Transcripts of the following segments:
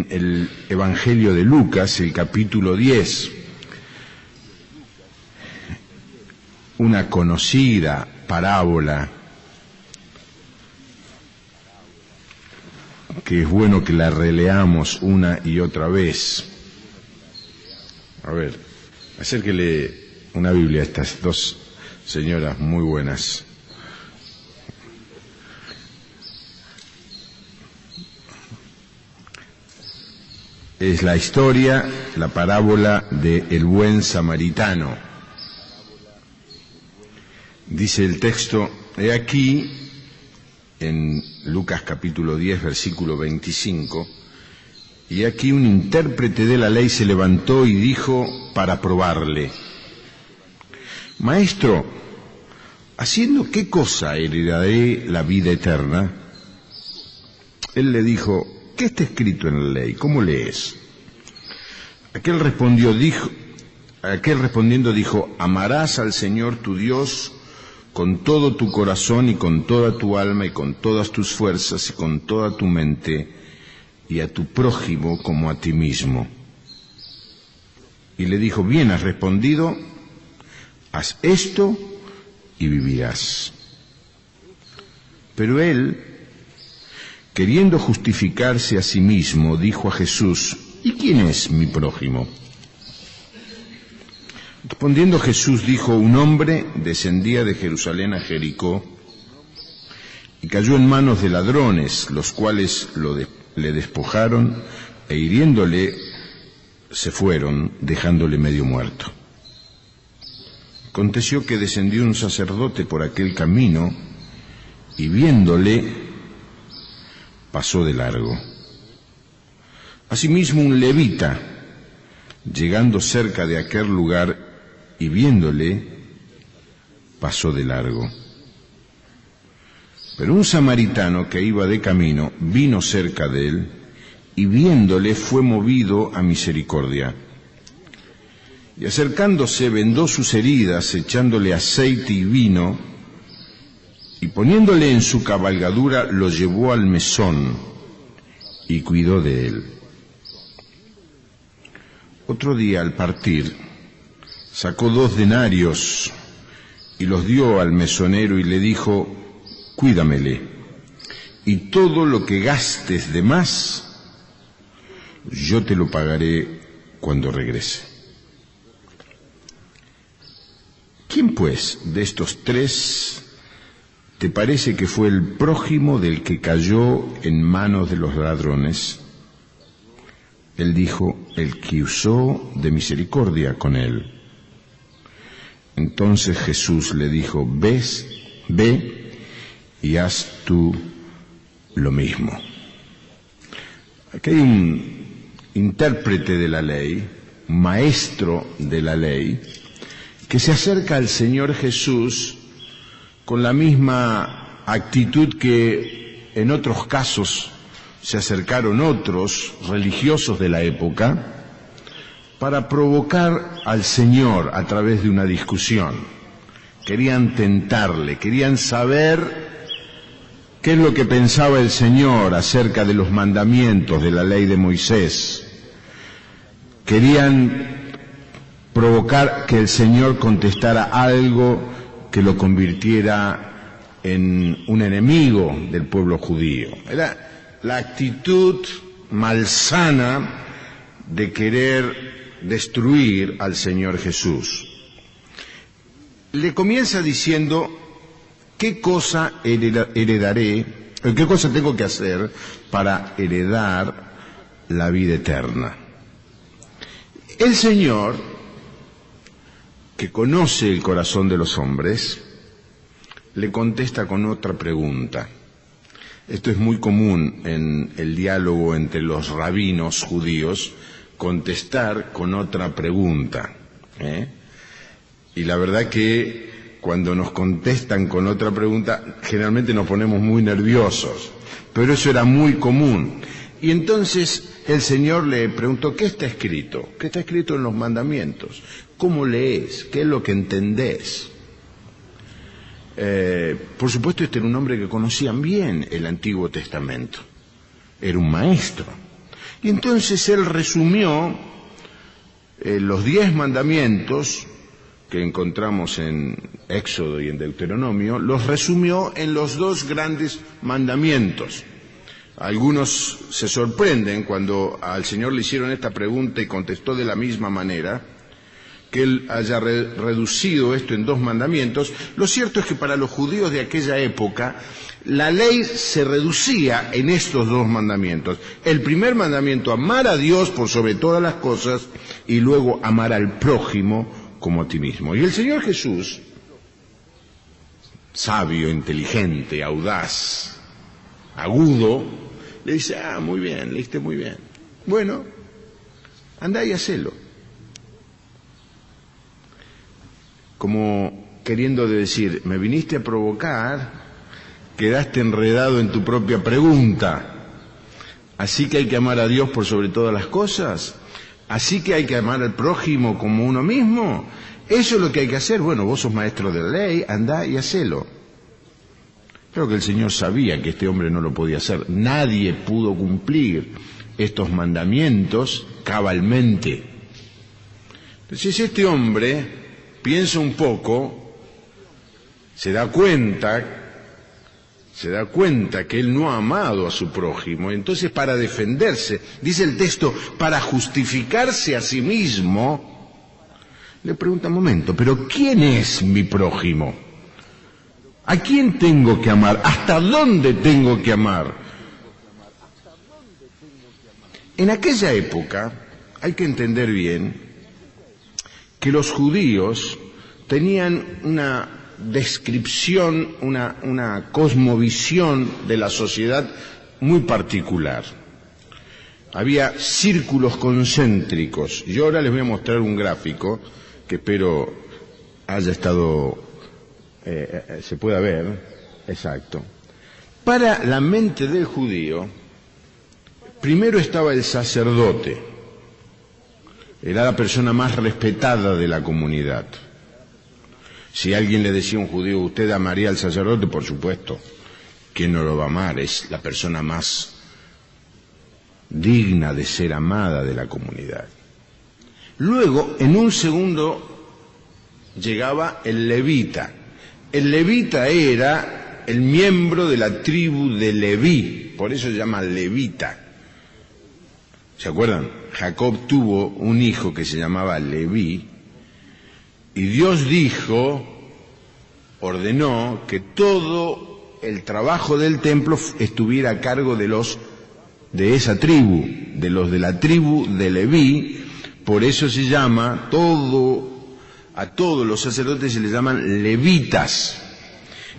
en el Evangelio de Lucas, el capítulo 10. Una conocida parábola que es bueno que la releamos una y otra vez. A ver, acérquele una Biblia a estas dos señoras muy buenas. Es la historia, la parábola del buen samaritano. Dice el texto, he aquí, en Lucas capítulo 10, versículo 25, y aquí un intérprete de la ley se levantó y dijo para probarle, Maestro, ¿haciendo qué cosa heredaré la vida eterna? Él le dijo, ¿qué está escrito en la ley? ¿Cómo lees? Aquel respondiendo dijo, amarás al Señor tu Dios con todo tu corazón y con toda tu alma y con todas tus fuerzas y con toda tu mente y a tu prójimo como a ti mismo. Y le dijo, bien has respondido, haz esto y vivirás. Pero él, queriendo justificarse a sí mismo, dijo a Jesús, ¿y quién es mi prójimo? Respondiendo Jesús dijo, un hombre descendía de Jerusalén a Jericó y cayó en manos de ladrones, los cuales le despojaron e hiriéndole se fueron, dejándole medio muerto. Aconteció que descendió un sacerdote por aquel camino y viéndole pasó de largo. Asimismo un levita, llegando cerca de aquel lugar y viéndole, pasó de largo. Pero un samaritano que iba de camino vino cerca de él y viéndole fue movido a misericordia. Y acercándose vendó sus heridas, echándole aceite y vino, y poniéndole en su cabalgadura lo llevó al mesón y cuidó de él. Otro día al partir sacó 2 denarios y los dio al mesonero y le dijo, cuídamele, y todo lo que gastes de más, yo te lo pagaré cuando regrese. ¿Quién pues de estos 3 te parece que fue el prójimo del que cayó en manos de los ladrones? Él dijo, el que usó de misericordia con él. Entonces Jesús le dijo, ve y haz tú lo mismo. Aquí hay un intérprete de la ley, un maestro de la ley, que se acerca al Señor Jesús con la misma actitud que en otros casos se acercaron otros religiosos de la época, para provocar al Señor a través de una discusión. Querían tentarle, querían saber qué es lo que pensaba el Señor acerca de los mandamientos de la ley de Moisés. Querían provocar que el Señor contestara algo que lo convirtiera en un enemigo del pueblo judío. Era la actitud malsana de querer destruir al Señor Jesús. Le comienza diciendo, ¿qué cosa heredaré? ¿Qué cosa tengo que hacer para heredar la vida eterna? El Señor, que conoce el corazón de los hombres, le contesta con otra pregunta. Esto es muy común en el diálogo entre los rabinos judíos, contestar con otra pregunta. Y la verdad que cuando nos contestan con otra pregunta, generalmente nos ponemos muy nerviosos, pero eso era muy común. Y entonces el Señor le preguntó, ¿qué está escrito? ¿Qué está escrito en los mandamientos? ¿Cómo lees? ¿Qué es lo que entendés? Por supuesto, este era un hombre que conocían bien el Antiguo Testamento. Era un maestro. Y entonces él resumió los 10 mandamientos que encontramos en Éxodo y en Deuteronomio, los resumió en los 2 grandes mandamientos. Algunos se sorprenden cuando al Señor le hicieron esta pregunta y contestó de la misma manera, que él haya reducido esto en 2 mandamientos. Lo cierto es que para los judíos de aquella época, la ley se reducía en estos 2 mandamientos. El primer mandamiento, amar a Dios por sobre todas las cosas, y luego amar al prójimo como a ti mismo. Y el Señor Jesús, sabio, inteligente, audaz, agudo, le dice, muy bien, leíste muy bien. Bueno, andá y hacelo. Como queriendo decir, me viniste a provocar, quedaste enredado en tu propia pregunta. Así que hay que amar a Dios por sobre todas las cosas. Así que hay que amar al prójimo como uno mismo. Eso es lo que hay que hacer. Bueno, vos sos maestro de la ley, andá y hacelo. Creo que el Señor sabía que este hombre no lo podía hacer. Nadie pudo cumplir estos mandamientos cabalmente. Entonces este hombre piensa un poco, se da cuenta que él no ha amado a su prójimo. Entonces, para defenderse, dice el texto, para justificarse a sí mismo, le pregunta, un momento, pero ¿quién es mi prójimo? ¿A quién tengo que amar? ¿Hasta dónde tengo que amar? En aquella época, hay que entender bien que los judíos tenían una descripción, una cosmovisión de la sociedad muy particular. Había círculos concéntricos. Yo ahora les voy a mostrar un gráfico que espero haya estado, se pueda ver, exacto. Para la mente del judío, primero estaba el sacerdote. Era la persona más respetada de la comunidad. Si alguien le decía a un judío, ¿usted amaría al sacerdote? Por supuesto. ¿Quién no lo va a amar? Es la persona más digna de ser amada de la comunidad. Luego, en un segundo, llegaba el levita. El levita era el miembro de la tribu de Leví, por eso se llama levita. ¿Se acuerdan? Jacob tuvo un hijo que se llamaba Leví, y Dios ordenó que todo el trabajo del templo estuviera a cargo de esa tribu, de los de la tribu de Leví. Por eso se llama a todos los sacerdotes se les llaman levitas.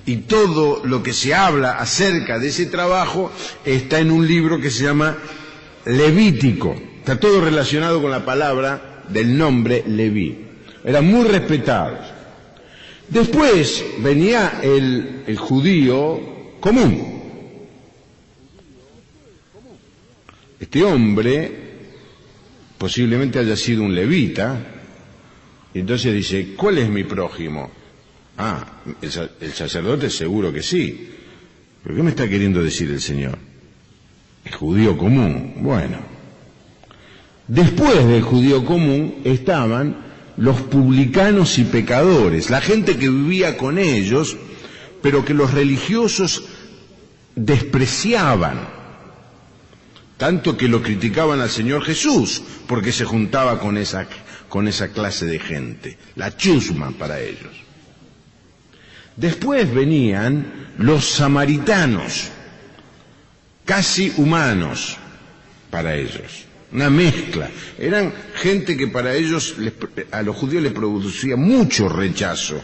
Y todo lo que se habla acerca de ese trabajo está en un libro que se llama Levítico. Está todo relacionado con la palabra del nombre Leví. Eran muy respetados. Después venía el judío común. Este hombre posiblemente haya sido un levita, y entonces dice, ¿cuál es mi prójimo? El sacerdote seguro que sí. ¿Pero qué me está queriendo decir el Señor? El judío común. Bueno, después del judío común estaban los publicanos y pecadores, la gente que vivía con ellos, pero que los religiosos despreciaban, tanto que lo criticaban al Señor Jesús, porque se juntaba con esa clase de gente, la chusma para ellos. Después venían los samaritanos, casi humanos para ellos. Una mezcla. Eran gente que para ellos, a los judíos les producía mucho rechazo.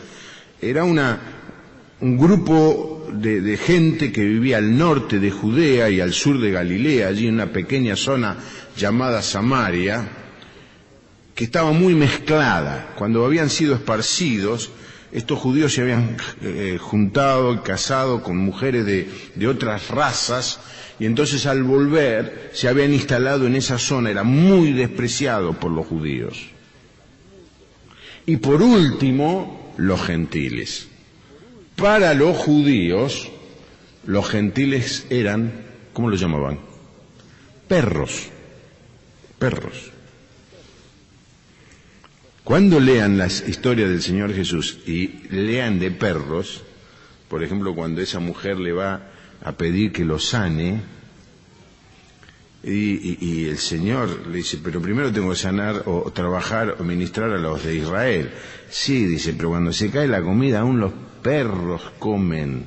Era un grupo de gente que vivía al norte de Judea y al sur de Galilea, allí en una pequeña zona llamada Samaria, que estaba muy mezclada. Cuando habían sido esparcidos, estos judíos se habían juntado y casado con mujeres de otras razas, y entonces al volver se habían instalado en esa zona. Era muy despreciado por los judíos. Y por último, los gentiles. Para los judíos, los gentiles eran, ¿cómo los llamaban? Perros. perros. Cuando lean las historias del Señor Jesús y lean de perros, por ejemplo, cuando esa mujer le va a pedir que lo sane, y el Señor le dice, pero primero tengo que sanar o trabajar o ministrar a los de Israel. Sí, dice, pero cuando se cae la comida aún los perros comen.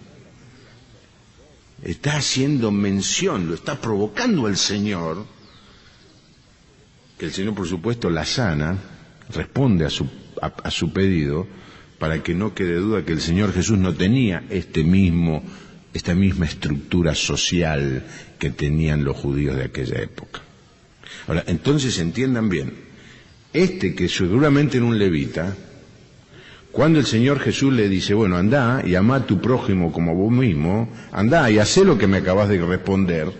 Está haciendo mención, lo está provocando el Señor, que el Señor por supuesto la sana, responde a su pedido, para que no quede duda que el Señor Jesús no tenía esta misma estructura social que tenían los judíos de aquella época. Ahora, entonces entiendan bien, que seguramente era un levita, cuando el Señor Jesús le dice, bueno, andá y amá a tu prójimo como vos mismo, andá y hacé lo que me acabas de responder,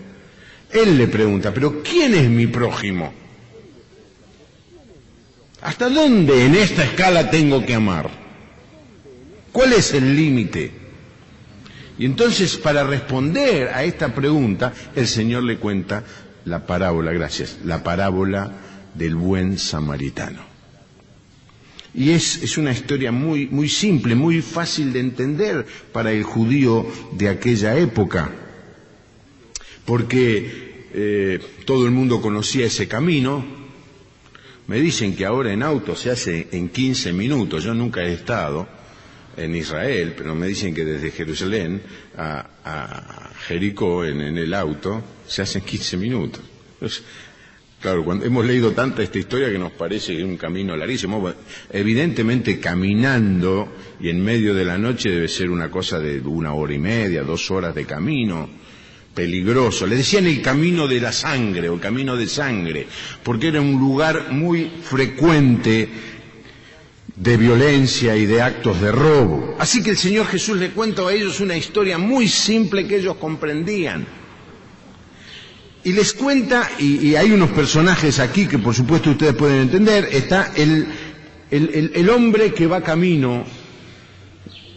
él le pregunta, pero ¿quién es mi prójimo? ¿Hasta dónde en esta escala tengo que amar? ¿Cuál es el límite? Y entonces, para responder a esta pregunta, el Señor le cuenta la parábola, la parábola del buen samaritano. Y es una historia muy, muy simple, muy fácil de entender para el judío de aquella época, porque todo el mundo conocía ese camino. Me dicen que ahora en auto se hace en 15 minutos, yo nunca he estado en Israel, pero me dicen que desde Jerusalén a Jericó en el auto se hace en 15 minutos. Entonces, claro, cuando hemos leído tanta esta historia que nos parece un camino larguísimo, evidentemente caminando y en medio de la noche debe ser una cosa de 1 hora y media, 2 horas de camino, peligroso. Le decían el camino de la sangre o el camino de sangre, porque era un lugar muy frecuente de violencia y de actos de robo. Así que el Señor Jesús le cuenta a ellos una historia muy simple que ellos comprendían. Y les cuenta, y hay unos personajes aquí que por supuesto ustedes pueden entender. Está el hombre que va camino,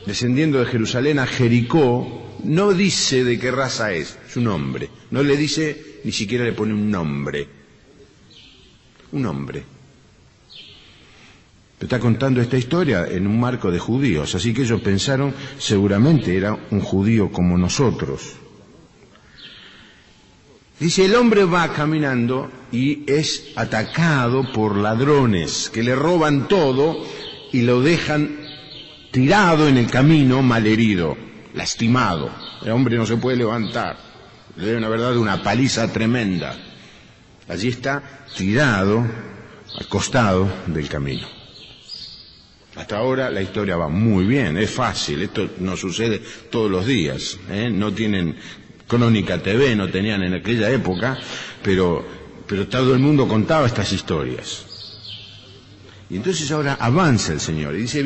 descendiendo de Jerusalén a Jericó, no dice de qué raza es, su nombre. No le dice, ni siquiera le pone un nombre. Un nombre. Está contando esta historia en un marco de judíos, así que ellos pensaron, seguramente era un judío como nosotros. Dice, el hombre va caminando y es atacado por ladrones que le roban todo y lo dejan tirado en el camino, malherido, lastimado. El hombre no se puede levantar, le deben haber dado una paliza tremenda. Allí está tirado al costado del camino. Hasta ahora la historia va muy bien, es fácil, esto no sucede todos los días, no tienen Crónica TV, no tenían en aquella época, pero todo el mundo contaba estas historias. Y entonces ahora avanza el Señor y dice,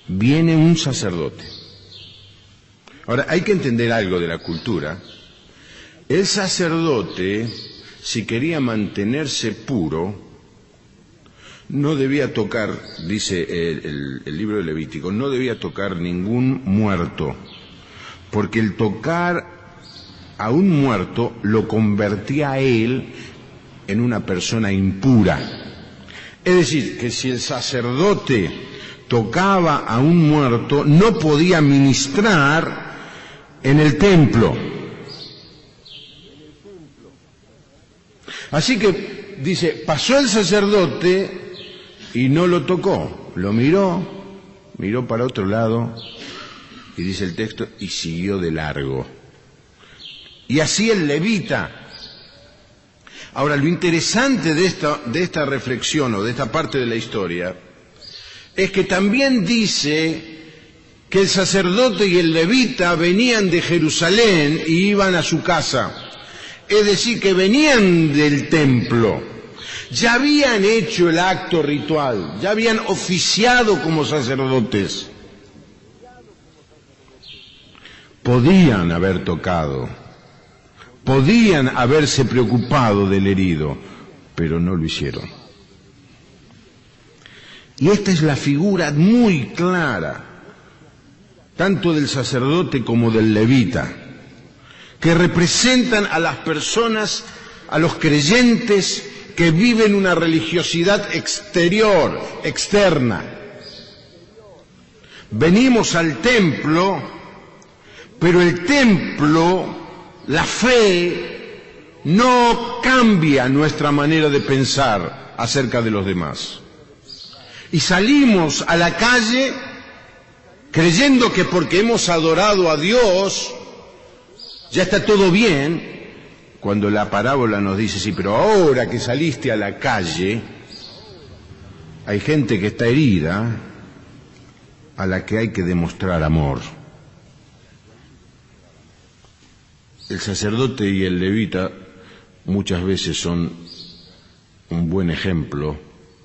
viene un sacerdote. Ahora hay que entender algo de la cultura. El sacerdote, si quería mantenerse puro, no debía tocar, dice el libro de Levítico, no debía tocar ningún muerto, porque el tocar a un muerto lo convertía a él en una persona impura. Es decir, que si el sacerdote tocaba a un muerto, no podía ministrar en el templo. Así que, dice, pasó el sacerdote y no lo tocó, lo miró para otro lado, y dice el texto, y siguió de largo. Y así el levita. Ahora, lo interesante de esta reflexión o de esta parte de la historia es que también dice que el sacerdote y el levita venían de Jerusalén y iban a su casa. Es decir, que venían del templo. Ya habían hecho el acto ritual, ya habían oficiado como sacerdotes. Podían haber tocado, podían haberse preocupado del herido, pero no lo hicieron. Y esta es la figura muy clara, tanto del sacerdote como del levita, que representan a las personas a los creyentes que viven una religiosidad exterior, externa. Venimos al templo, pero el templo, la fe, no cambia nuestra manera de pensar acerca de los demás. Y salimos a la calle creyendo que porque hemos adorado a Dios ya está todo bien, cuando la parábola nos dice, sí, pero ahora que saliste a la calle, hay gente que está herida a la que hay que demostrar amor. El sacerdote y el levita muchas veces son un buen ejemplo,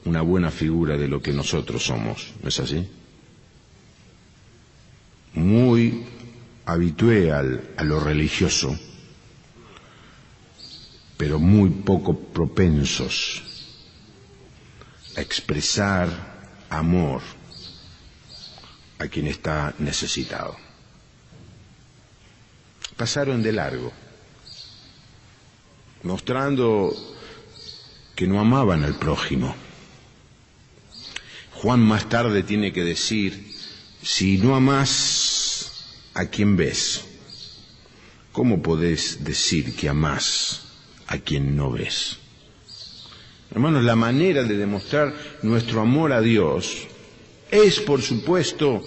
una buena figura de lo que nosotros somos, ¿no es así? Muy habitué a lo religioso, pero muy poco propensos a expresar amor a quien está necesitado. Pasaron de largo, mostrando que no amaban al prójimo. Juan más tarde tiene que decir, si no amás a quien ves, ¿cómo podés decir que amás a quien no ves? Hermanos, la manera de demostrar nuestro amor a Dios es, por supuesto,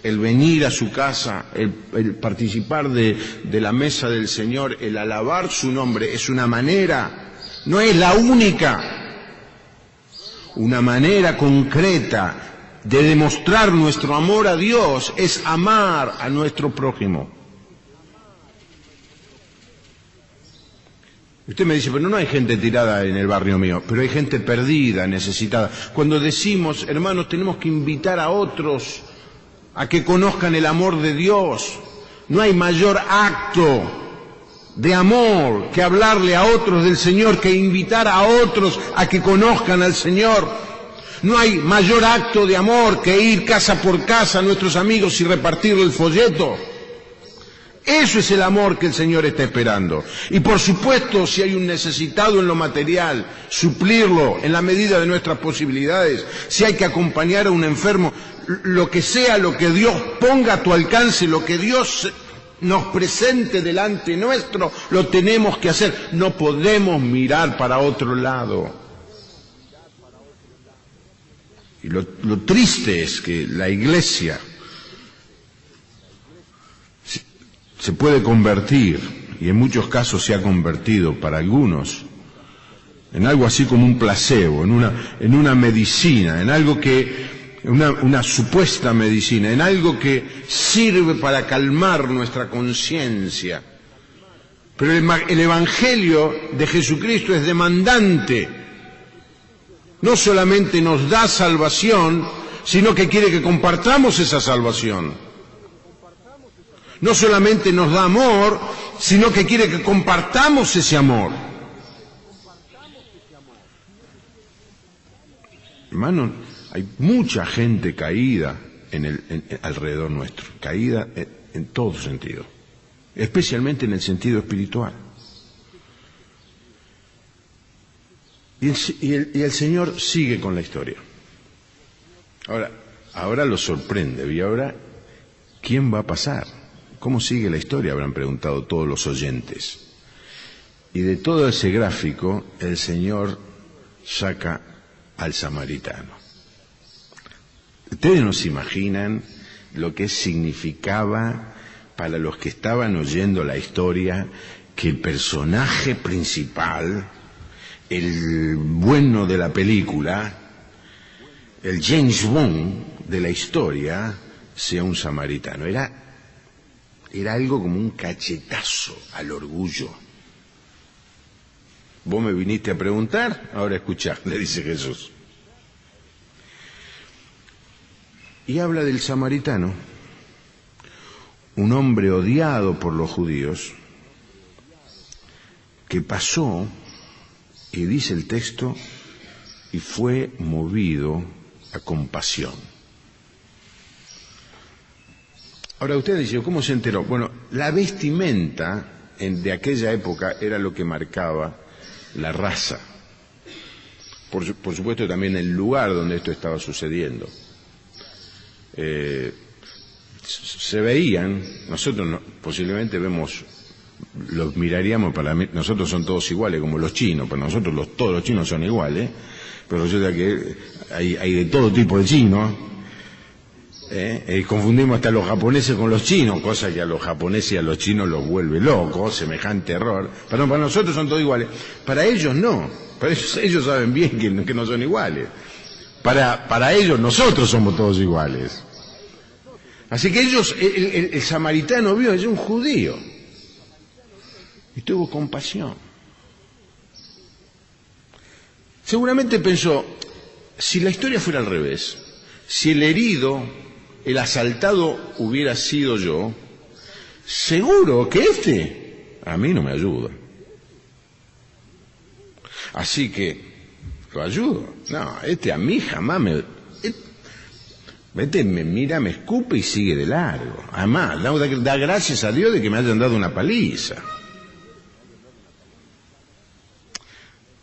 el venir a su casa, el participar de la mesa del Señor, el alabar su nombre, es una manera, no es la única, una manera concreta de demostrar nuestro amor a Dios es amar a nuestro prójimo. Usted me dice, pero no hay gente tirada en el barrio mío, pero hay gente perdida, necesitada. Cuando decimos, hermanos, tenemos que invitar a otros a que conozcan el amor de Dios, no hay mayor acto de amor que hablarle a otros del Señor, que invitar a otros a que conozcan al Señor. No hay mayor acto de amor que ir casa por casa a nuestros amigos y repartirle el folleto. Eso es el amor que el Señor está esperando. Y por supuesto, si hay un necesitado en lo material, suplirlo en la medida de nuestras posibilidades. Si hay que acompañar a un enfermo, lo que sea, lo que Dios ponga a tu alcance, lo que Dios nos presente delante nuestro, lo tenemos que hacer. No podemos mirar para otro lado. Y lo triste es que la Iglesia se puede convertir, y en muchos casos se ha convertido para algunos, en algo así como un placebo, en una medicina, en algo que, una supuesta medicina, en algo que sirve para calmar nuestra conciencia. Pero el Evangelio de Jesucristo es demandante. No solamente nos da salvación, sino que quiere que compartamos esa salvación. No solamente nos da amor, sino que quiere que compartamos ese amor. Hermano, hay mucha gente caída alrededor nuestro, caída en todo sentido, especialmente en el sentido espiritual. Y el Señor sigue con la historia. Ahora lo sorprende, y ahora, ¿quién va a pasar? ¿Cómo sigue la historia?, habrán preguntado todos los oyentes. Y de todo ese gráfico, el Señor saca al samaritano. Ustedes no se imaginan lo que significaba para los que estaban oyendo la historia que el personaje principal, el bueno de la película, el James Bond de la historia, sea un samaritano. Era algo como un cachetazo al orgullo. Vos me viniste a preguntar, ahora escuchá, le dice Jesús. Y habla del samaritano, un hombre odiado por los judíos, que pasó, y dice el texto, y fue movido a compasión. Ahora usted dice, ¿cómo se enteró? Bueno, la vestimenta de aquella época era lo que marcaba la raza. Por supuesto también el lugar donde esto estaba sucediendo. Se veían, nosotros posiblemente vemos, los miraríamos, para mí, nosotros son todos iguales, como los chinos, para nosotros todos los chinos son iguales, pero resulta que hay de todo tipo de chinos. Confundimos hasta los japoneses con los chinos, cosa que a los japoneses y a los chinos los vuelve locos, semejante error. Pero para nosotros son todos iguales, para ellos no, para ellos saben bien que no son iguales. Para ellos nosotros somos todos iguales. Así que ellos, el samaritano vio, es un judío, y tuvo compasión. Seguramente pensó, si la historia fuera al revés, si el herido, el asaltado hubiera sido yo, seguro que a mí no me ayuda. Así que, lo ayudo. No, a mí jamás me mira, me escupe y sigue de largo. Además, da gracias a Dios de que me hayan dado una paliza.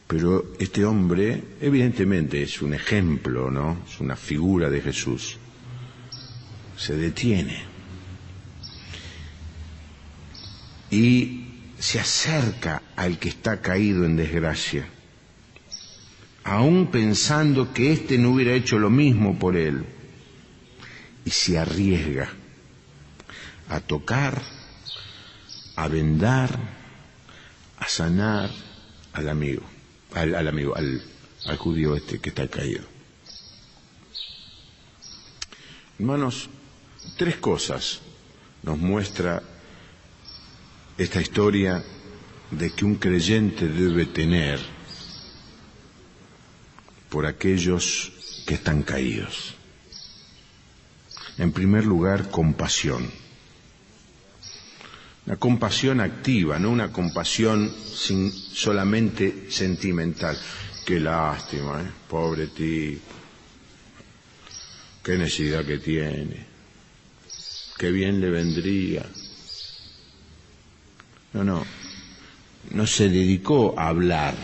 Pero este hombre, evidentemente, es un ejemplo, ¿no? Es una figura de Jesús. Se detiene y se acerca al que está caído en desgracia, aún pensando que éste no hubiera hecho lo mismo por él, y se arriesga a tocar, a vendar, a sanar al amigo, al judío que está caído. Hermanos, 3 cosas nos muestra esta historia de que un creyente debe tener por aquellos que están caídos. En primer lugar, compasión. Una compasión activa, no una compasión solamente sentimental. Qué lástima, pobre tipo. Qué necesidad que tiene. Qué bien le vendría. No se dedicó a hablar.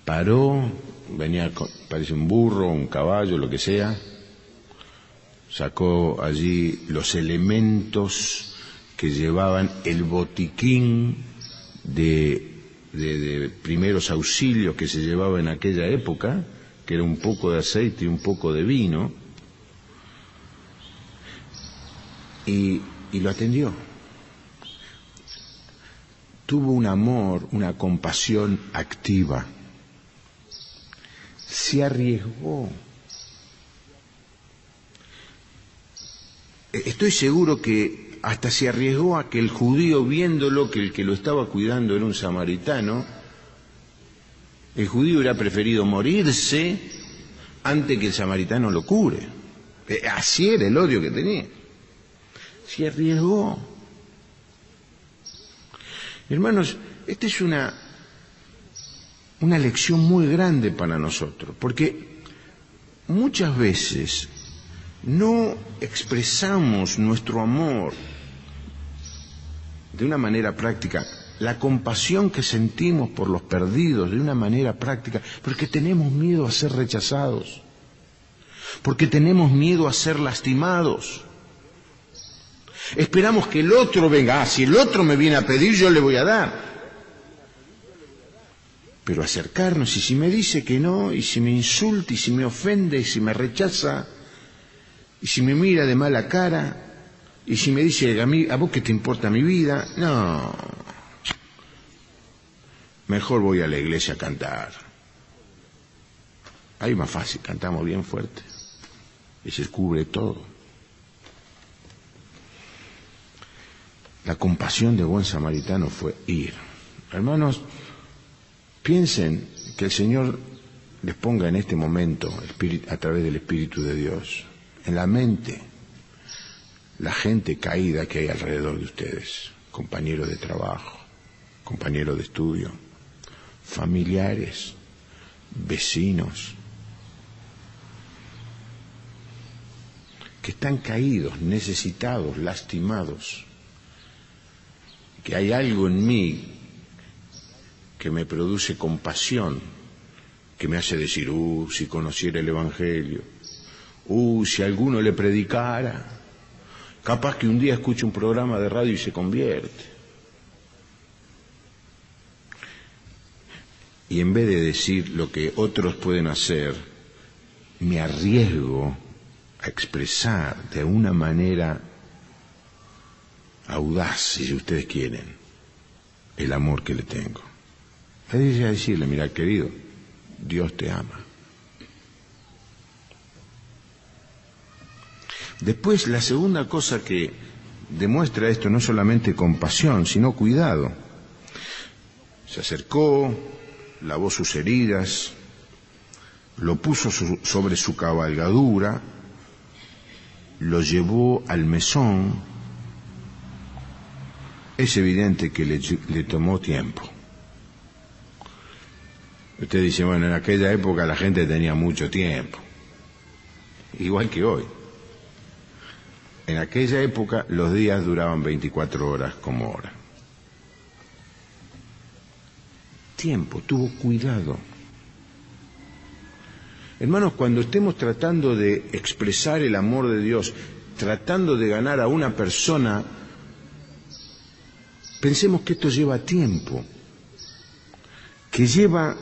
Paró, parece un burro, un caballo, lo que sea. Sacó allí los elementos que llevaban el botiquín de primeros auxilios que se llevaba en aquella época, que era un poco de aceite y un poco de vino, y lo atendió. Tuvo un amor, una compasión activa. Se arriesgó. Estoy seguro que hasta se arriesgó a que el judío, viéndolo, que el que lo estaba cuidando era un samaritano, el judío hubiera preferido morirse antes que el samaritano lo cure. Así era el odio que tenía. Se arriesgó. Hermanos, esta es una lección muy grande para nosotros, porque muchas veces no expresamos nuestro amor de una manera práctica, la compasión que sentimos por los perdidos de una manera práctica, porque tenemos miedo a ser rechazados, porque tenemos miedo a ser lastimados. Esperamos que el otro venga, si el otro me viene a pedir, yo le voy a dar. Pero acercarnos, y si me dice que no, y si me insulta, y si me ofende, y si me rechaza, y si me mira de mala cara, y si me dice, ¿a vos qué te importa mi vida? No. Mejor voy a la iglesia a cantar. Ahí más fácil, cantamos bien fuerte. Y se cubre todo. La compasión de buen samaritano fue ir. Hermanos, piensen que el Señor les ponga en este momento, a través del Espíritu de Dios, en la mente la gente caída que hay alrededor de ustedes, compañeros de trabajo, compañeros de estudio, familiares, vecinos, que están caídos, necesitados, lastimados, que hay algo en mí que me produce compasión, que me hace decir, si conociera el Evangelio, si alguno le predicara, capaz que un día escuche un programa de radio y se convierte. Y en vez de decir lo que otros pueden hacer, me arriesgo a expresar de una manera audaz, si ustedes quieren, el amor que le tengo. Es decirle, mira, querido, Dios te ama. Después, la segunda cosa que demuestra esto, no solamente compasión, sino cuidado. Se acercó, lavó sus heridas, lo puso sobre su cabalgadura, lo llevó al mesón. Es evidente que le tomó tiempo. Usted dice, bueno, en aquella época la gente tenía mucho tiempo, igual que hoy. En aquella época los días duraban 24 horas como ahora. Tiempo, tuvo cuidado. Hermanos, cuando estemos tratando de expresar el amor de Dios, tratando de ganar a una persona, pensemos que esto lleva tiempo, que lleva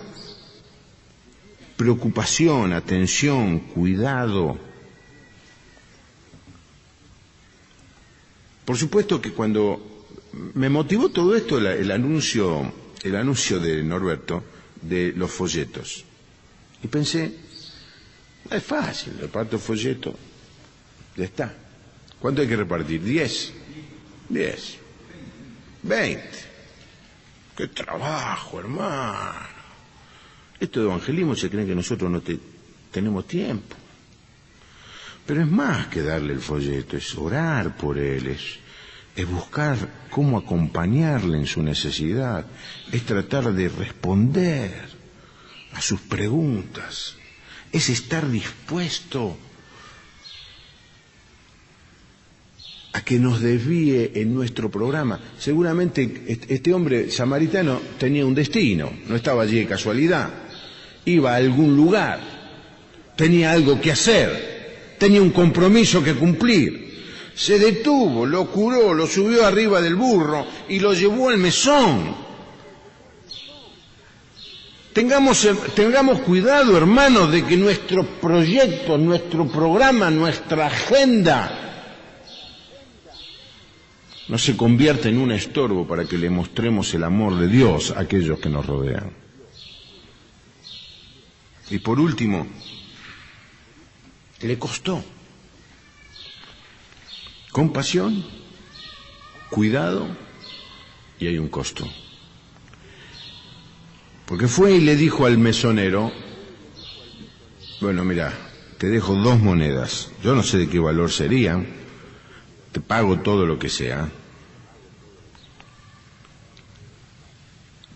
preocupación, atención, cuidado. Por supuesto que cuando me motivó todo esto el anuncio de Norberto de los folletos, y pensé, es fácil, reparto folleto, ya está. ¿Cuánto hay que repartir? 10, 20. ¡Qué trabajo, hermano! Esto de evangelismo se cree que nosotros no tenemos tiempo. Pero es más que darle el folleto, es orar por él, es buscar cómo acompañarle en su necesidad, es tratar de responder a sus preguntas, es estar dispuesto a que nos desvíe en nuestro programa. Seguramente este hombre samaritano tenía un destino, no estaba allí de casualidad, iba a algún lugar, tenía algo que hacer, tenía un compromiso que cumplir. Se detuvo, lo curó, lo subió arriba del burro y lo llevó al mesón. Tengamos cuidado, hermanos, de que nuestro proyecto, nuestro programa, nuestra agenda no se convierta en un estorbo para que le mostremos el amor de Dios a aquellos que nos rodean. Y por último, le costó. Compasión, cuidado, y hay un costo. Porque fue y le dijo al mesonero, bueno, mira, te dejo 2 monedas, yo no sé de qué valor serían, te pago todo lo que sea,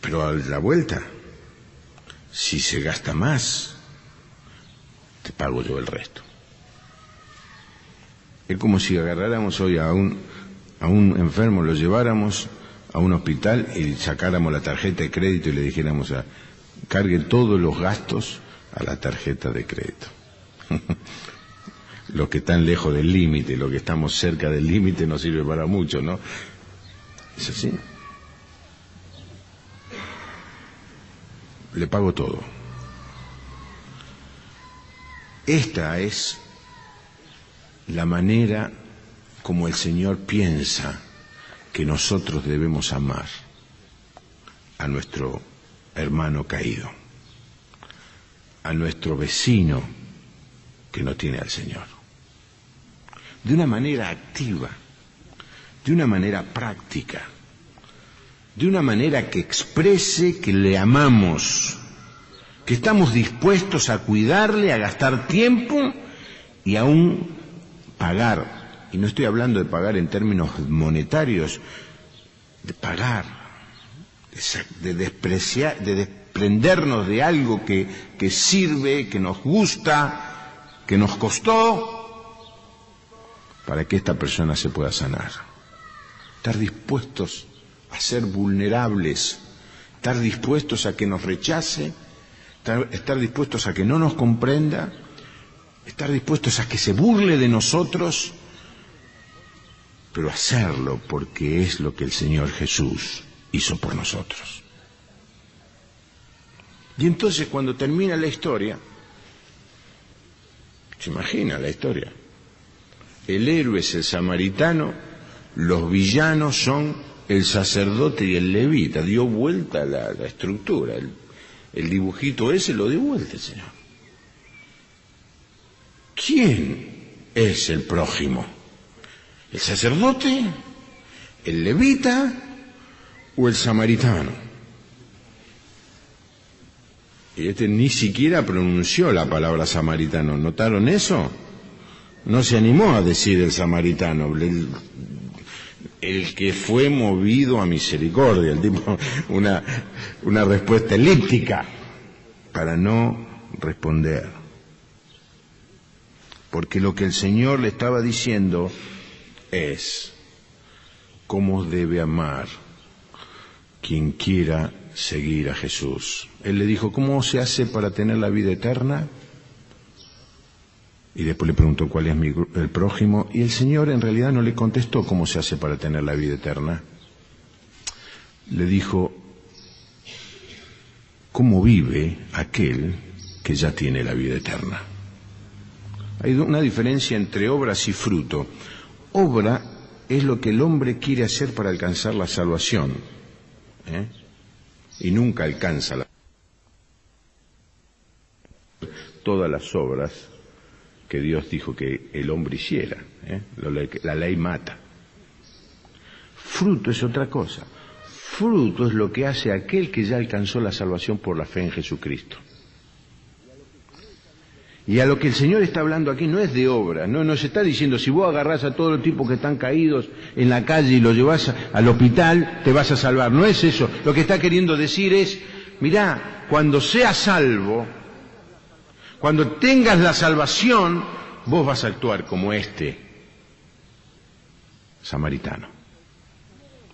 pero a la vuelta, si se gasta más, te pago yo el resto. Es como si agarráramos hoy a un enfermo, lo lleváramos a un hospital y sacáramos la tarjeta de crédito y le dijéramos cargue todos los gastos a la tarjeta de crédito. Los que están lejos del límite, los que estamos cerca del límite no sirve para mucho, ¿no? ¿Es así? Le pago todo. Esta es la manera como el Señor piensa que nosotros debemos amar a nuestro hermano caído, a nuestro vecino que no tiene al Señor. De una manera activa, de una manera práctica, de una manera que exprese que le amamos, que estamos dispuestos a cuidarle, a gastar tiempo y aún pagar. Y no estoy hablando de pagar en términos monetarios, de pagar, de despreciar, de desprendernos de algo que sirve, que nos gusta, que nos costó, para que esta persona se pueda sanar. Estar dispuestos a ser vulnerables estar dispuestos a que nos rechace, estar dispuestos a que no nos comprenda, estar dispuestos a que se burle de nosotros, pero hacerlo porque es lo que el Señor Jesús hizo por nosotros. Y entonces cuando termina la historia, se imagina la historia, el héroe es el samaritano, los villanos son el sacerdote y el levita. Dio vuelta la estructura, el dibujito ese lo dio vuelta el Señor. ¿Quién es el prójimo? ¿El sacerdote, el levita o el samaritano? Y ni siquiera pronunció la palabra samaritano. ¿Notaron eso? No se animó a decir el samaritano, el que fue movido a misericordia, el tipo, una respuesta elíptica para no responder. Porque lo que el Señor le estaba diciendo es cómo debe amar quien quiera seguir a Jesús. Él le dijo, ¿cómo se hace para tener la vida eterna? Y después le preguntó cuál es el prójimo, y el Señor en realidad no le contestó cómo se hace para tener la vida eterna. Le dijo, ¿cómo vive aquel que ya tiene la vida eterna? Hay una diferencia entre obras y fruto. Obra es lo que el hombre quiere hacer para alcanzar la salvación, y nunca alcanza todas las obras que Dios dijo que el hombre hiciera. La ley mata. Fruto es otra cosa. Fruto es lo que hace aquel que ya alcanzó la salvación por la fe en Jesucristo. Y a lo que el Señor está hablando aquí no es de obra, no nos está diciendo si vos agarrás a todos los tipos que están caídos en la calle y los llevás al hospital, te vas a salvar. No es eso. Lo que está queriendo decir es, mirá, cuando seas salvo, cuando tengas la salvación, vos vas a actuar como este samaritano.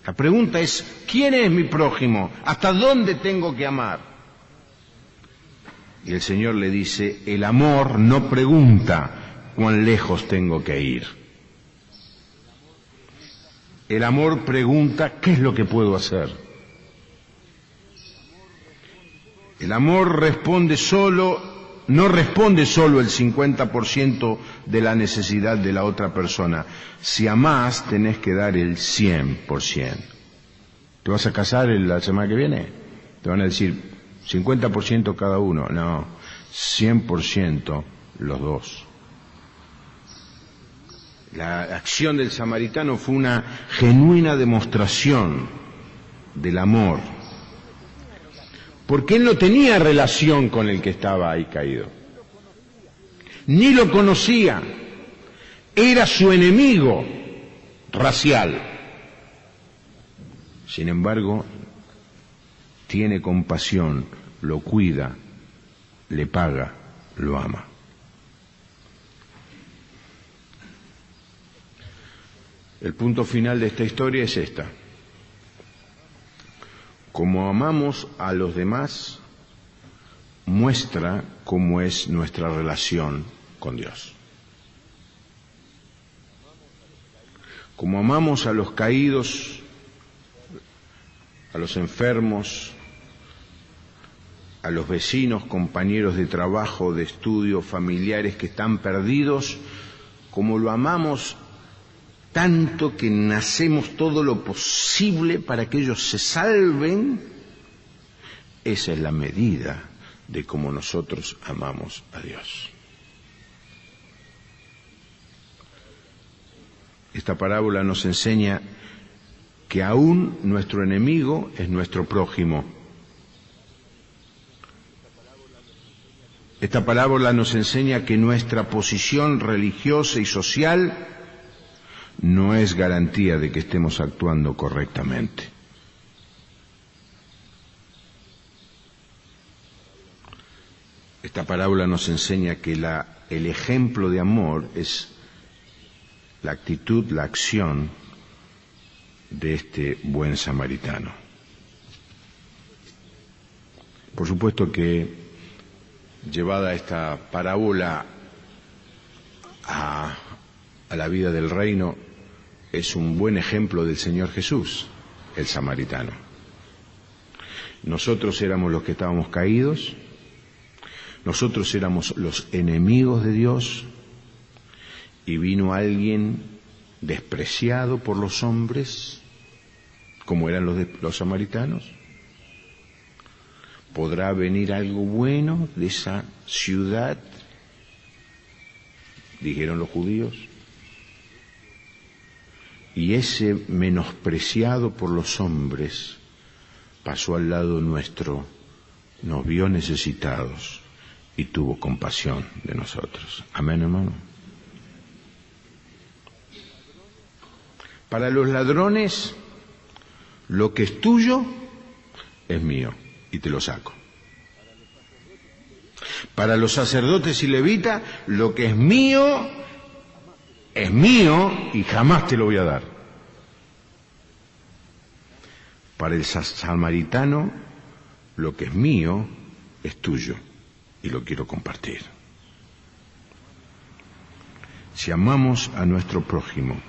La pregunta es, ¿quién es mi prójimo? ¿Hasta dónde tengo que amar? Y el Señor le dice, el amor no pregunta cuán lejos tengo que ir. El amor pregunta, ¿qué es lo que puedo hacer? El amor no responde solo el 50% de la necesidad de la otra persona. Si amás, tenés que dar el 100%. ¿Te vas a casar la semana que viene? Te van a decir 50% cada uno. No, 100% los dos. La acción del samaritano fue una genuina demostración del amor. Porque él no tenía relación con el que estaba ahí caído. Ni lo conocía. Era su enemigo racial. Sin embargo, tiene compasión, lo cuida, le paga, lo ama. El punto final de esta historia es esta. Como amamos a los demás, muestra cómo es nuestra relación con Dios. Como amamos a los caídos, a los enfermos, a los vecinos, compañeros de trabajo, de estudio, familiares que están perdidos, como lo amamos tanto que hacemos todo lo posible para que ellos se salven, esa es la medida de cómo nosotros amamos a Dios. Esta parábola nos enseña que aún nuestro enemigo es nuestro prójimo. Esta parábola nos enseña que nuestra posición religiosa y social no es garantía de que estemos actuando correctamente. Esta parábola nos enseña que el ejemplo de amor es la actitud, la acción de este buen samaritano. Por supuesto que llevada esta parábola a la vida del reino, es un buen ejemplo del Señor Jesús, el samaritano. Nosotros éramos los que estábamos caídos, nosotros éramos los enemigos de Dios, y vino alguien despreciado por los hombres, como eran los samaritanos. ¿Podrá venir algo bueno de esa ciudad?, dijeron los judíos. Y ese menospreciado por los hombres pasó al lado nuestro, nos vio necesitados y tuvo compasión de nosotros. Amén, hermano. Para los ladrones, lo que es tuyo es mío y te lo saco. Para los sacerdotes y levitas, lo que es mío y jamás te lo voy a dar. Para el samaritano, lo que es mío es tuyo y lo quiero compartir. Si amamos a nuestro prójimo,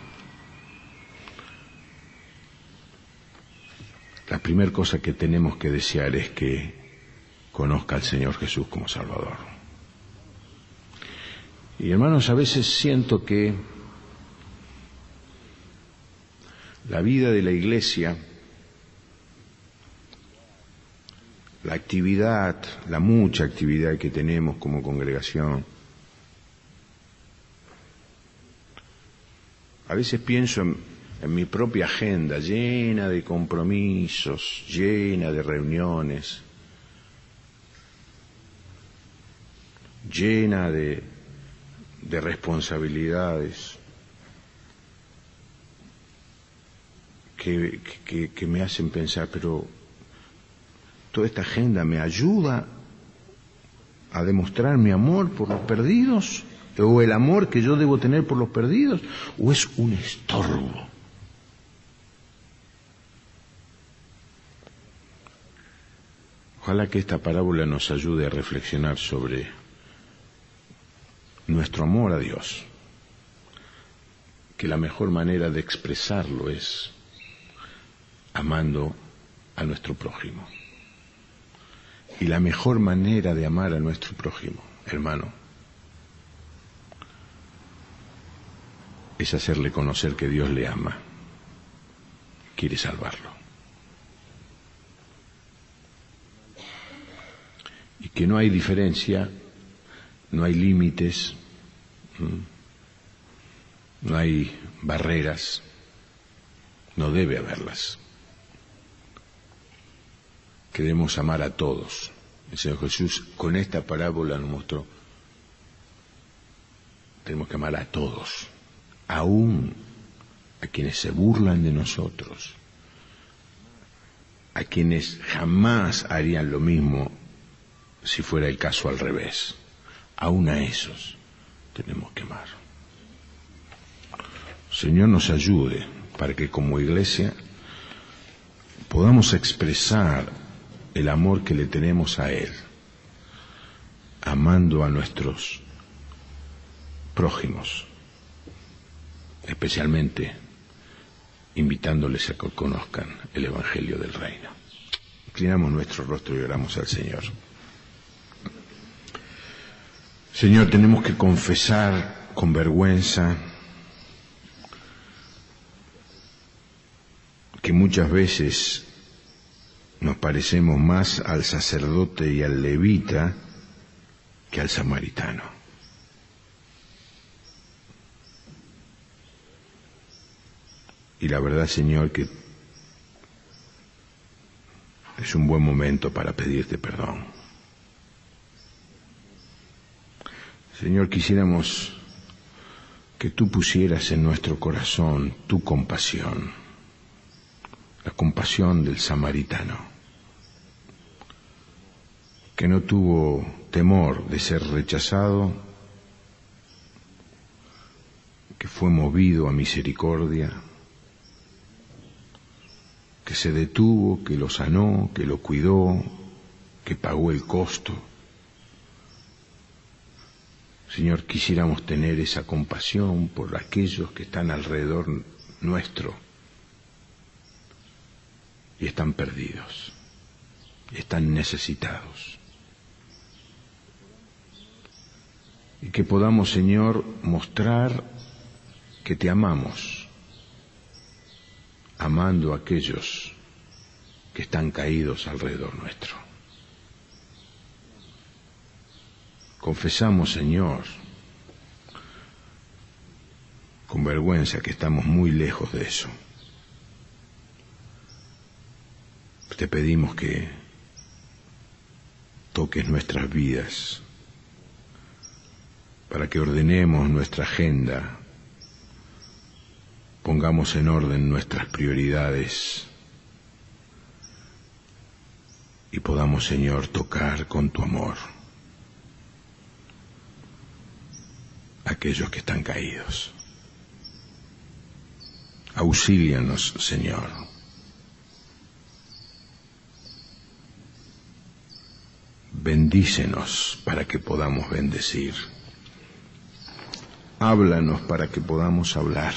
la primera cosa que tenemos que desear es que conozca al Señor Jesús como Salvador. Y hermanos, a veces siento que la vida de la iglesia, la actividad, la mucha actividad que tenemos como congregación, a veces pienso en mi propia agenda llena de compromisos, llena de reuniones, llena de responsabilidades que me hacen pensar, pero toda esta agenda me ayuda a demostrar mi amor por los perdidos, o el amor que yo debo tener por los perdidos, o es un estorbo. Ojalá que esta parábola nos ayude a reflexionar sobre nuestro amor a Dios, que la mejor manera de expresarlo es amando a nuestro prójimo. Y la mejor manera de amar a nuestro prójimo, hermano, es hacerle conocer que Dios le ama, quiere salvarlo. Y que no hay diferencia, no hay límites, no hay barreras, no debe haberlas. Queremos amar a todos. El Señor Jesús con esta parábola nos mostró, tenemos que amar a todos, aún a quienes se burlan de nosotros, a quienes jamás harían lo mismo si fuera el caso al revés. Aún a esos tenemos que amar. Señor, nos ayude para que como iglesia podamos expresar el amor que le tenemos a Él, amando a nuestros prójimos, especialmente invitándoles a que conozcan el Evangelio del Reino. Inclinamos nuestro rostro y oramos al Señor. Señor, tenemos que confesar con vergüenza que muchas veces nos parecemos más al sacerdote y al levita que al samaritano. Y la verdad, Señor, que es un buen momento para pedirte perdón. Señor, quisiéramos que tú pusieras en nuestro corazón tu compasión, la compasión del samaritano, que no tuvo temor de ser rechazado, que fue movido a misericordia, que se detuvo, que lo sanó, que lo cuidó, que que pagó el costo. Señor, quisiéramos tener esa compasión por aquellos que están alrededor nuestro y están perdidos, y están necesitados. Y que podamos, Señor, mostrar que te amamos, amando a aquellos que están caídos alrededor nuestro. Confesamos, Señor, con vergüenza que estamos muy lejos de eso. Te pedimos que toques nuestras vidas para que ordenemos nuestra agenda, pongamos en orden nuestras prioridades y podamos, Señor, tocar con tu amor a aquellos que están caídos. Auxílianos, Señor. Bendícenos para que podamos bendecir. Háblanos para que podamos hablar.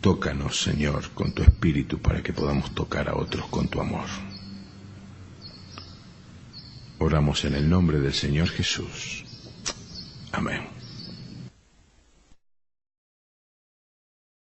Tócanos, Señor, con tu espíritu para que podamos tocar a otros con tu amor. Oramos en el nombre del Señor Jesús. Amén.